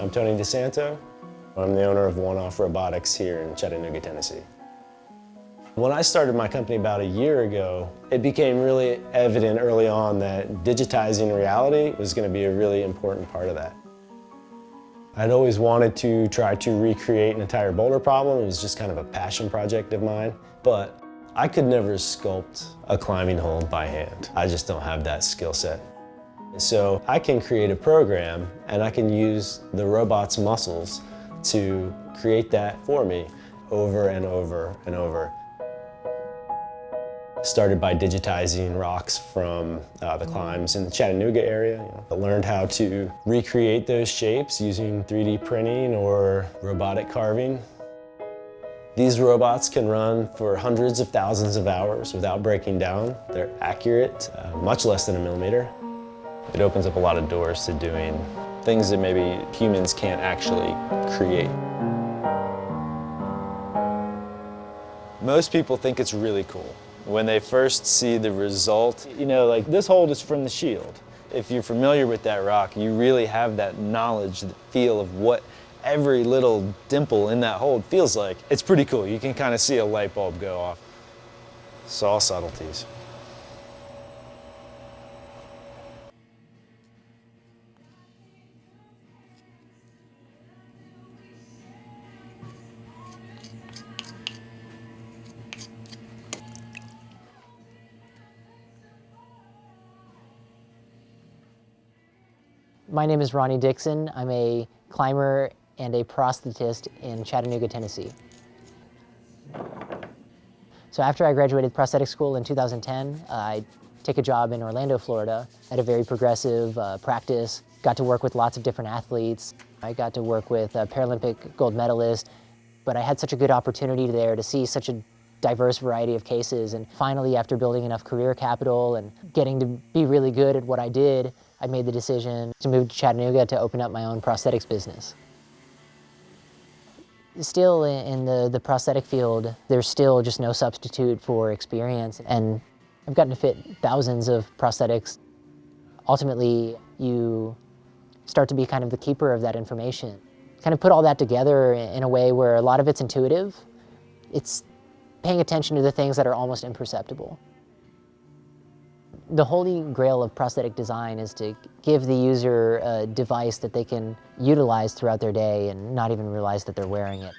I'm Tony Disanto. I'm the owner of One Off Robotics here in Chattanooga, Tennessee. When I started my company about a year ago, it became really evident early on that digitizing reality was going to be a really important part of that. I'd always wanted to try to recreate an entire boulder problem. It was just kind of a passion project of mine, but I could never sculpt a climbing hole by hand. I just don't have that skill set. So I can create a program and I can use the robot's muscles to create that for me over and over and over. Started by digitizing rocks from the climbs in the Chattanooga area. I learned how to recreate those shapes using 3D printing or robotic carving. These robots can run for hundreds of thousands of hours without breaking down. They're accurate, much less than a millimeter. It opens up a lot of doors to doing things that maybe humans can't actually create. Most people think it's really cool when they first see the result. You know, like this hold is from the shield. If you're familiar with that rock, you really have that knowledge, the feel of what every little dimple in that hold feels like. It's pretty cool. You can kind of see a light bulb go off. Saw subtleties. My name is Ronnie Dickson. I'm a climber and a prosthetist in Chattanooga, Tennessee. So after I graduated prosthetic school in 2010, I took a job in Orlando, Florida at a very progressive practice. Got to work with lots of different athletes. I got to work with a Paralympic gold medalist, but I had such a good opportunity there to see such a diverse variety of cases. And finally, after building enough career capital and getting to be really good at what I did, I made the decision to move to Chattanooga to open up my own prosthetics business. Still in the prosthetic field, there's still just no substitute for experience, and I've gotten to fit thousands of prosthetics. Ultimately, you start to be kind of the keeper of that information. Kind of put all that together in a way where a lot of it's intuitive. It's paying attention to the things that are almost imperceptible. The holy grail of prosthetic design is to give the user a device that they can utilize throughout their day and not even realize that they're wearing it.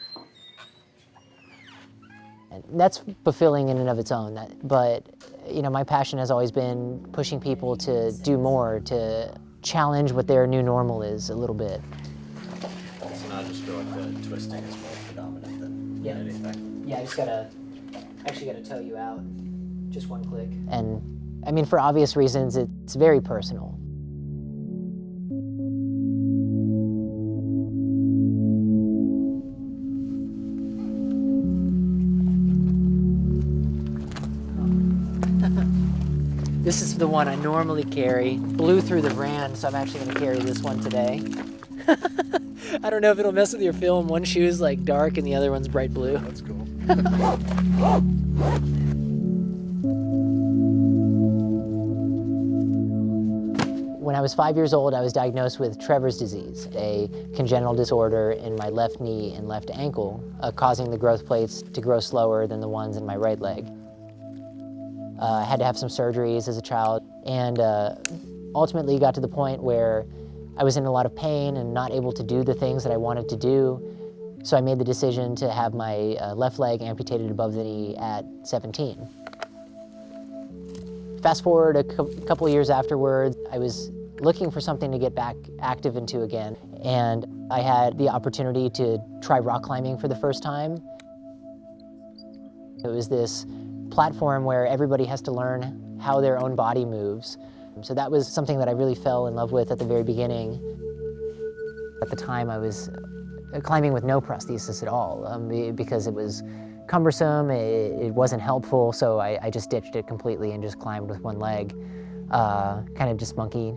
And that's fulfilling in and of its own. But you know, my passion has always been pushing people to do more, to challenge what their new normal is a little bit. So now I just feel like the twisting is more predominant than anything. Yeah, I actually gotta toe you out. Just one click. And I mean, for obvious reasons, it's very personal. This is the one I normally carry. Blew through the brand, so I'm actually gonna carry this one today. I don't know if it'll mess with your film. One shoe's like dark and the other one's bright blue. That's cool. When I was 5 years old, I was diagnosed with Trevor's disease, a congenital disorder in my left knee and left ankle, causing the growth plates to grow slower than the ones in my right leg. I had to have some surgeries as a child, and ultimately got to the point where I was in a lot of pain and not able to do the things that I wanted to do. So I made the decision to have my left leg amputated above the knee at 17. Fast forward a couple years afterwards, I was looking for something to get back active into again, and I had the opportunity to try rock climbing for the first time. It was this platform where everybody has to learn how their own body moves. So that was something that I really fell in love with at the very beginning. At the time, I was climbing with no prosthesis at all because it was cumbersome, it wasn't helpful, so I just ditched it completely and just climbed with one leg. Kind of just monkey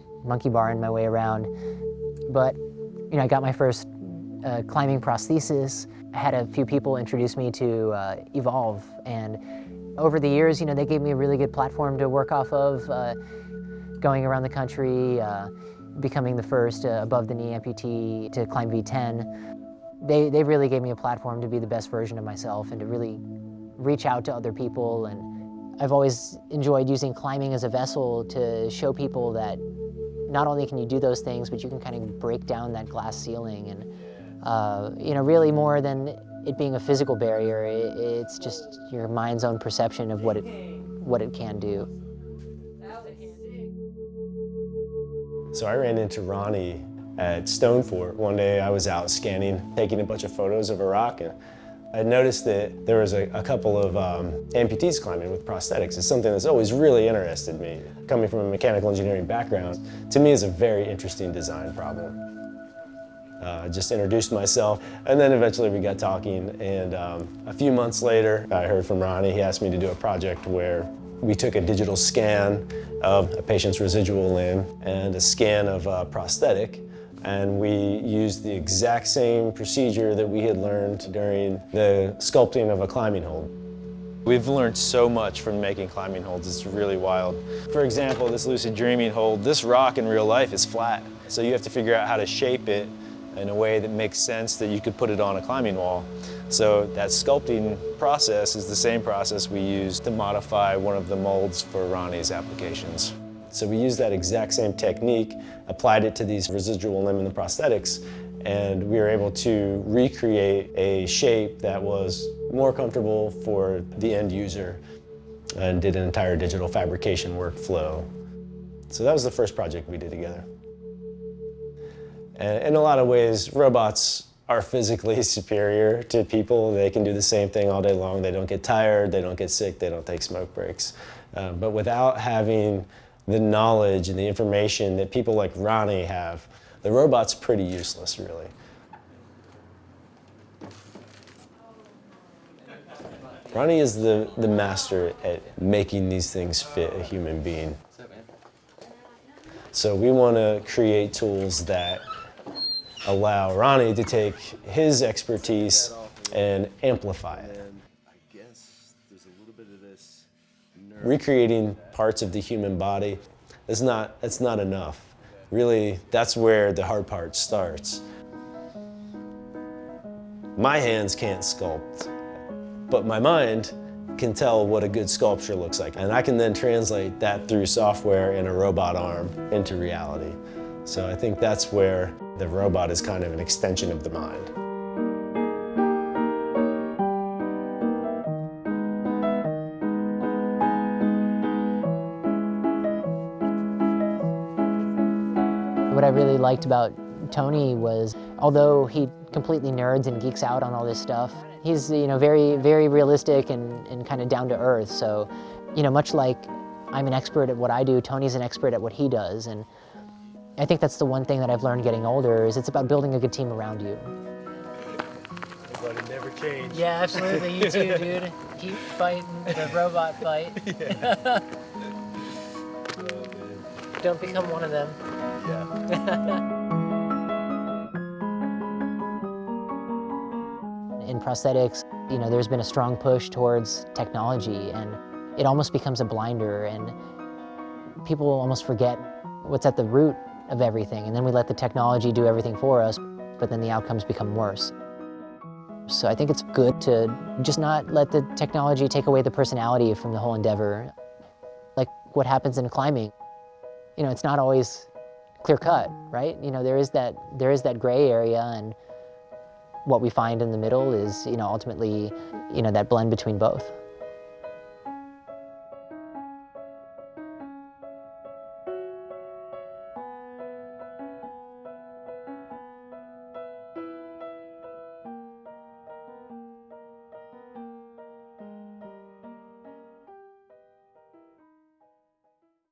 barring my way around. But you know, I got my first climbing prosthesis. I had a few people introduce me to Evolve, and over the years, you know, they gave me a really good platform to work off of, going around the country, becoming the first above-the-knee amputee to climb V10. They really gave me a platform to be the best version of myself and to really reach out to other people. And I've always enjoyed using climbing as a vessel to show people that not only can you do those things, but you can kind of break down that glass ceiling. And you know, really more than it being a physical barrier, it's just your mind's own perception of what it can do. So I ran into Ronnie at Stone Fort. One day I was out scanning, taking a bunch of photos of a rock, and I noticed that there was a couple of amputees climbing with prosthetics. It's something that's always really interested me. Coming from a mechanical engineering background, to me is a very interesting design problem. I just introduced myself, and then eventually we got talking, and a few months later I heard from Ronnie. He asked me to do a project where we took a digital scan of a patient's residual limb and a scan of a prosthetic, and we used the exact same procedure that we had learned during the sculpting of a climbing hold. We've learned so much from making climbing holds, it's really wild. For example, this lucid dreaming hold, this rock in real life is flat, so you have to figure out how to shape it in a way that makes sense that you could put it on a climbing wall. So that sculpting process is the same process we used to modify one of the molds for Ronnie's applications. So we used that exact same technique, applied it to these residual limb and the prosthetics, and we were able to recreate a shape that was more comfortable for the end user and did an entire digital fabrication workflow. So that was the first project we did together. And in a lot of ways, robots are physically superior to people. They can do the same thing all day long. They don't get tired, they don't get sick, they don't take smoke breaks. But without having the knowledge and the information that people like Ronnie have, the robot's pretty useless, really. Ronnie is the master at making these things fit a human being. So we want to create tools that allow Ronnie to take his expertise and amplify it. Recreating parts of the human body, it's not enough. Really, that's where the hard part starts. My hands can't sculpt, but my mind can tell what a good sculpture looks like, and I can then translate that through software in a robot arm into reality. So I think that's where the robot is kind of an extension of the mind. What I really liked about Tony was, although he completely nerds and geeks out on all this stuff, he's very, very realistic and kind of down to earth. So, much like I'm an expert at what I do, Tony's an expert at what he does. And I think that's the one thing that I've learned getting older, is it's about building a good team around you. But it never changed. Yeah, absolutely. You too, dude. Keep fighting the robot fight. Yeah. Don't become one of them. Yeah. In prosthetics, there's been a strong push towards technology, and it almost becomes a blinder, and people almost forget what's at the root of everything, and then we let the technology do everything for us, but then the outcomes become worse. So I think it's good to just not let the technology take away the personality from the whole endeavor. Like what happens in climbing, it's not always clear-cut, right? There is that gray area, and what we find in the middle is, ultimately, that blend between both.